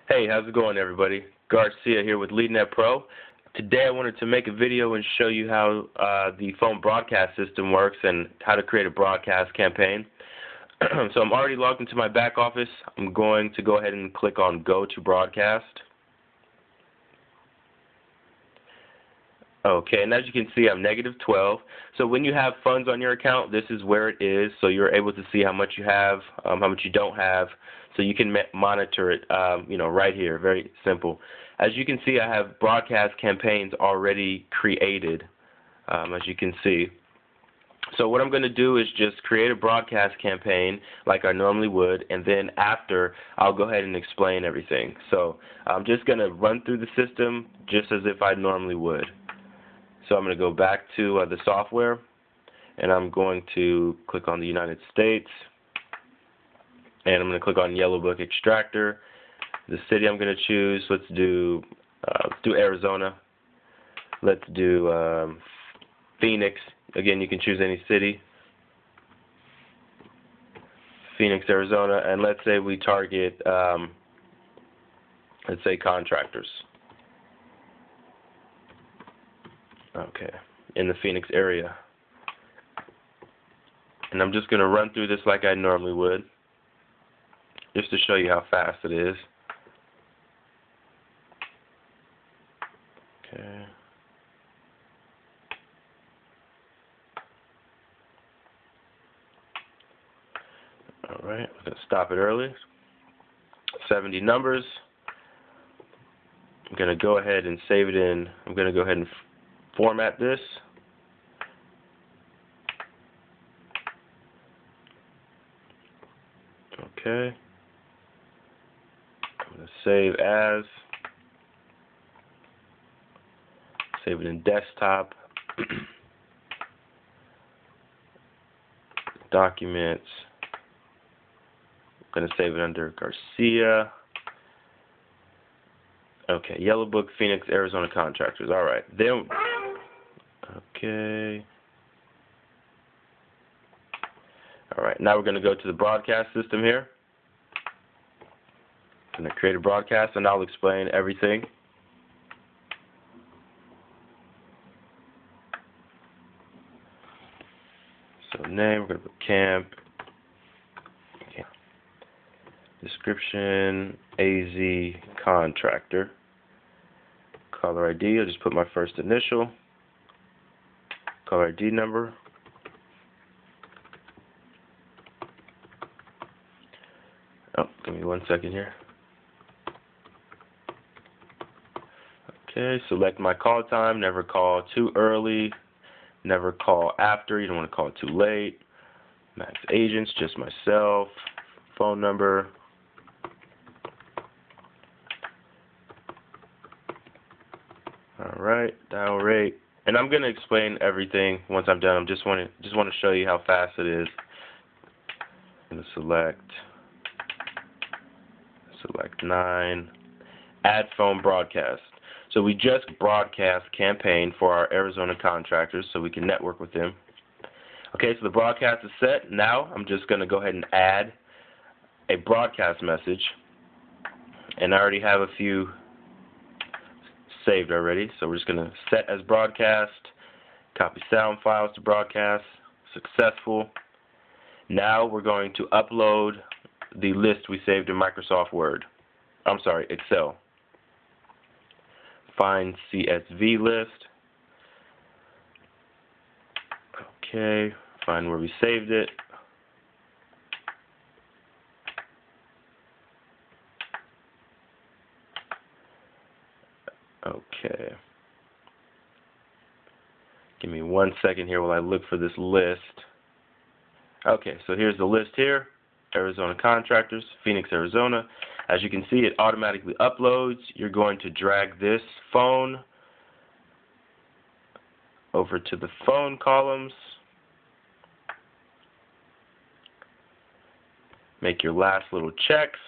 Hey, how's it going, everybody? Garcia here with LeadNetPro. Today I wanted to make a video and show you how the phone broadcast system works and how to create a broadcast campaign. So I'm already logged into my back office. I'm going to go ahead and click on Go to Broadcast. Okay, and as you can see, I'm -12. So when you have funds on your account, this is where it is. So you're able to see how much you have, how much you don't have. So you can monitor it, right here. Very simple. As you can see, I have broadcast campaigns already created, as you can see. So what I'm going to do is just create a broadcast campaign like I normally would, and then after, I'll go ahead and explain everything. So I'm just going to run through the system just as if I normally would. So I'm going to go back to the software, and I'm going to click on the United States, and I'm going to click on Yellow Book Extractor. The city I'm going to choose, let's do Arizona. Let's do Phoenix. Again, you can choose any city. Phoenix, Arizona, and let's say we target, let's say contractors. Okay, in the Phoenix area. And I'm just going to run through this like I normally would, just to show you how fast it is. Okay. Alright, we're going to stop it early. 70 numbers. I'm going to go ahead and save it in. I'm going to go ahead and format this. Okay. I'm going to save as. Save it in desktop. Documents. I'm going to save it under Garcia. Okay, Yellow Book, Phoenix, Arizona contractors. All right. Then, okay. All right. Now we're going to go to the broadcast system here. I'm going to create a broadcast, and I'll explain everything. So name, we're going to put camp. Okay. Description, AZ contractor. Caller ID, I'll just put my first initial. Caller ID number. Oh, give me 1 second here. Okay, select my call time. Never call too early. Never call after. You don't want to call too late. Max agents, just myself. Phone number. All right, dial rate. And I'm going to explain everything once I'm done. I just want to show you how fast it is. I'm going to select 9. Add phone broadcast. So we just broadcast campaign for our Arizona contractors so we can network with them. Okay, so the broadcast is set. Now I'm just going to go ahead and add a broadcast message. And I already have a few saved already. So we're just going to set as broadcast, copy sound files to broadcast, successful. Now we're going to upload the list we saved in Microsoft Word. I'm sorry, Excel. Find CSV list. Okay, find where we saved it. Okay. Give me 1 second here while I look for this list. Okay, so here's the list here. Arizona contractors, Phoenix, Arizona. As you can see, it automatically uploads. You're going to drag this phone over to the phone columns. Make your last little checks.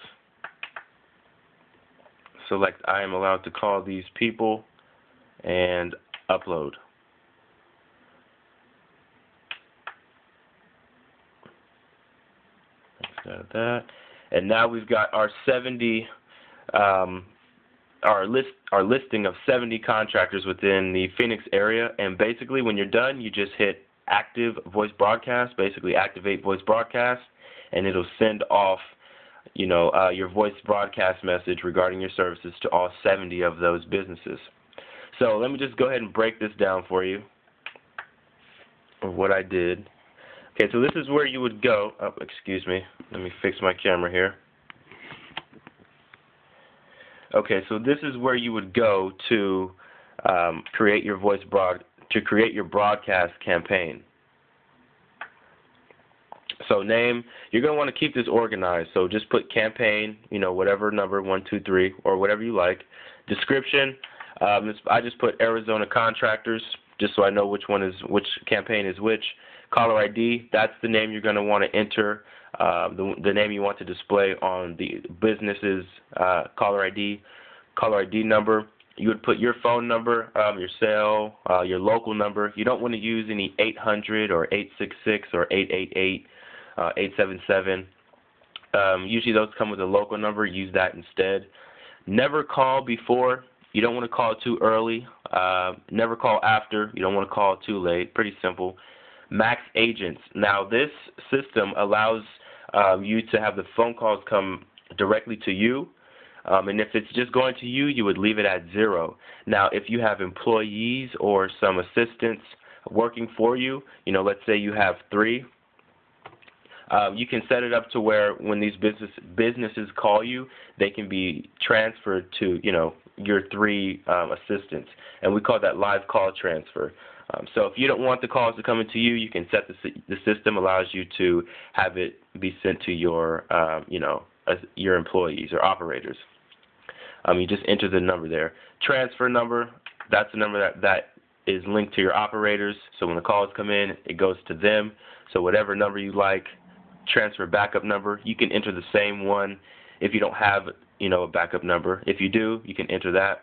Select I am allowed to call these people and upload. Got that. And now we've got our 70 um, our listing of 70 contractors within the Phoenix area, and basically when you're done, you just hit active voice broadcast, basically activate voice broadcast, and it'll send off, your voice broadcast message regarding your services to all 70 of those businesses. So let me just go ahead and break this down for you of what I did. Okay, so this is where you would go. Oh, excuse me. Let me fix my camera here. Okay, so this is where you would go to create your create your broadcast campaign. So name, you're going to want to keep this organized. So just put campaign, whatever number, 1, 2, 3, or whatever you like. Description, I just put Arizona contractors, just so I know which campaign is which. Caller ID, that's the name you're going to want to enter, the name you want to display on the business's caller ID number. You would put your phone number, your cell, your local number. You don't want to use any 800 or 866 or 888, 877. Usually those come with a local number. Use that instead. Never call before. You don't want to call too early. Never call after. You don't want to call too late. Pretty simple. Max agents. Now this system allows you to have the phone calls come directly to you. And if it's just going to you, you would leave it at 0. Now, if you have employees or some assistants working for you, let's say you have 3, you can set it up to where when these businesses call you, they can be transferred to, your 3 assistants. And we call that live call transfer. So if you don't want the calls to come into you, you can set the system allows you to have it be sent to your, your employees or operators. You just enter the number there. Transfer number, that's the number that is linked to your operators. So when the calls come in, it goes to them. So whatever number you like. Transfer backup number, you can enter the same one if you don't have, a backup number. If you do, you can enter that.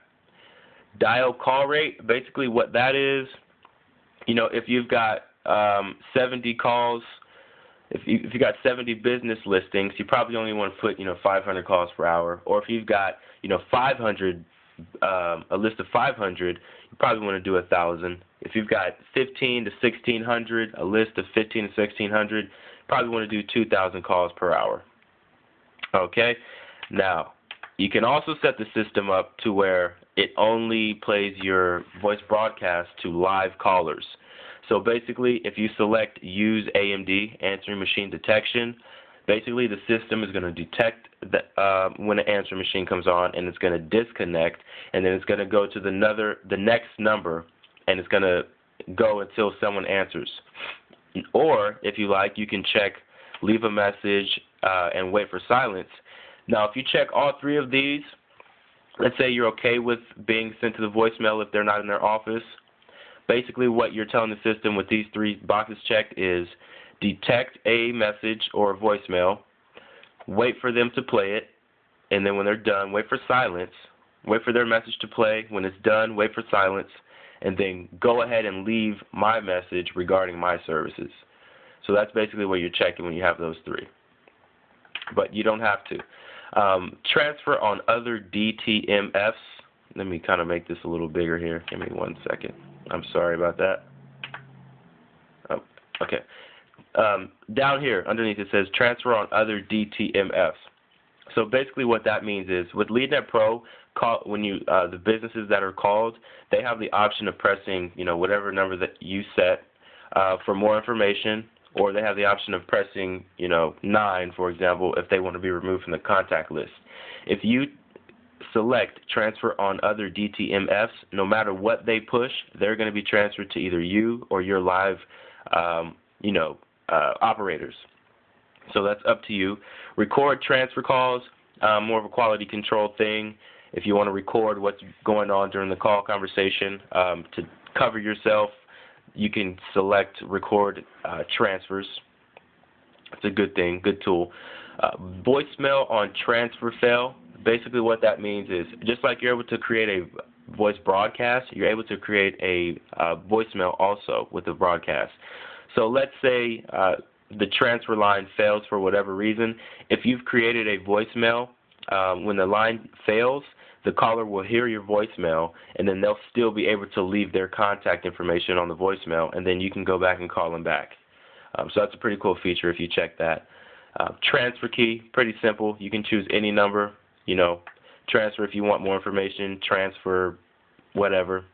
Dial call rate, basically what that is, if you've got 70 calls, if you got 70 business listings, you probably only want to put 500 calls per hour. Or if you've got 500, a list of 500, you probably want to do 1,000. If you've got 15 to 1,600, a list of 15 to 1,600, you probably want to do 2,000 calls per hour. Okay. Now you can also set the system up to where it only plays your voice broadcast to live callers. So basically, if you select Use AMD, Answering Machine Detection, basically the system is going to detect that when an answering machine comes on, and it's going to disconnect, and then it's going to go to the next number, and it's going to go until someone answers. Or, if you like, you can check Leave a Message and Wait for Silence. Now, if you check all 3 of these, let's say you're okay with being sent to the voicemail if they're not in their office. Basically, what you're telling the system with these 3 boxes checked is detect a message or a voicemail, wait for them to play it, and then when they're done, wait for silence, wait for their message to play. When it's done, wait for silence, and then go ahead and leave my message regarding my services. So that's basically what you're checking when you have those 3. But you don't have to. Transfer on other DTMFs. Let me kind of make this a little bigger here. Give me 1 second. I'm sorry about that. Oh, okay. Down here, underneath it says transfer on other DTMFs. So basically what that means is with LeadNetPro, when the businesses that are called, they have the option of pressing, whatever number that you set for more information, or they have the option of pressing, 9, for example, if they want to be removed from the contact list. If you select transfer on other DTMFs, no matter what they push, they're going to be transferred to either you or your live, operators. So that's up to you. Record transfer calls, more of a quality control thing. If you want to record what's going on during the call conversation to cover yourself, you can select record transfers. It's a good thing, good tool. Voicemail on transfer fail. Basically what that means is just like you're able to create a voice broadcast, you're able to create a voicemail also with the broadcast. So let's say the transfer line fails for whatever reason. If you've created a voicemail when the line fails, the caller will hear your voicemail, and then they'll still be able to leave their contact information on the voicemail, and then you can go back and call them back. So that's a pretty cool feature if you check that. Transfer key, pretty simple. You can choose any number, transfer if you want more information, transfer whatever.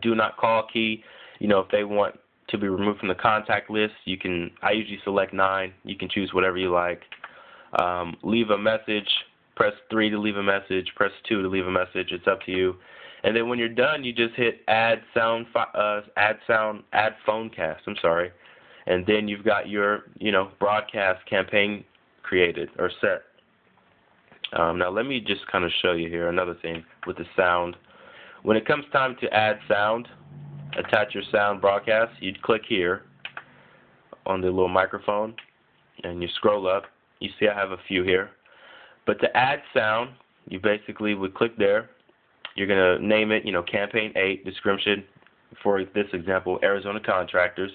Do not call key, if they want to be removed from the contact list, I usually select 9. You can choose whatever you like. Leave a message, press 3 to leave a message, press 2 to leave a message. It's up to you. And then when you're done, you just hit add phone cast, and then you've got your, broadcast campaign created or set. Now let me just kind of show you here another thing with the sound. When it comes time to add sound, attach your sound broadcast, you'd click here on the little microphone and you scroll up. You see I have a few here. But to add sound, you basically would click there. You're going to name it, Campaign 8, description, for this example, Arizona Contractors.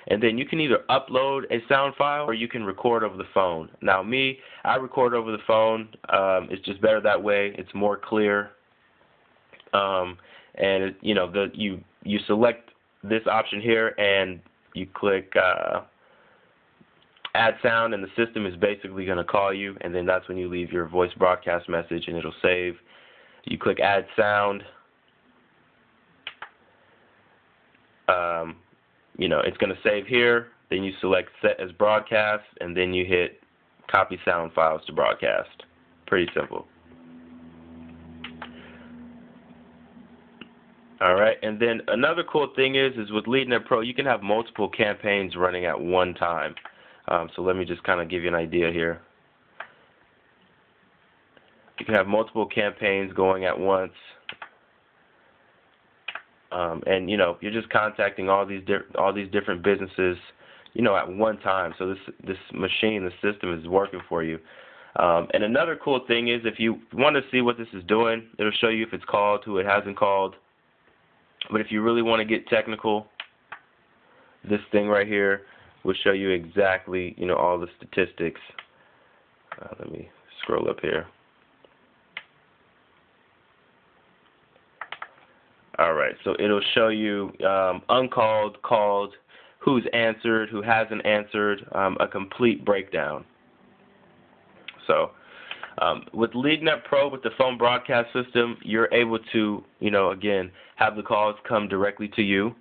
And then you can either upload a sound file or you can record over the phone. Now I record over the phone. It's just better that way. It's more clear. And you select this option here and you click add sound, and the system is basically going to call you, and then that's when you leave your voice broadcast message and it'll save. You click add sound. It's going to save here. Then you select set as broadcast, and then you hit copy sound files to broadcast. Pretty simple. Alright, and then another cool thing is with LeadNetPro, you can have multiple campaigns running at one time. So let me just kind of give you an idea here. You can have multiple campaigns going at once. And you're just contacting all these different businesses, at one time. So this machine, the system is working for you. And another cool thing is if you want to see what this is doing, it'll show you if it's called, who it hasn't called. But if you really want to get technical, this thing right here will show you exactly, all the statistics. Let me scroll up here. Alright, so it'll show you uncalled, called, who's answered, who hasn't answered, a complete breakdown. So with LeadNetPro, with the phone broadcast system, you're able to, again, have the calls come directly to you.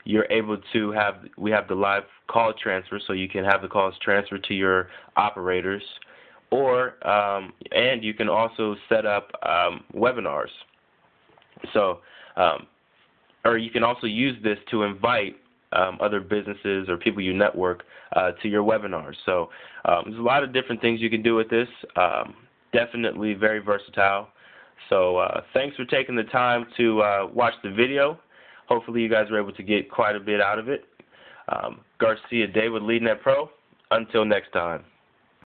You're able to we have the live call transfer, so you can have the calls transferred to your operators, and you can also set up webinars. So, or you can also use this to invite other businesses or people you network to your webinars. So there's a lot of different things you can do with this. Definitely very versatile. So thanks for taking the time to watch the video. Hopefully you guys were able to get quite a bit out of it. Garcia Day with LeadNetPro. Until next time.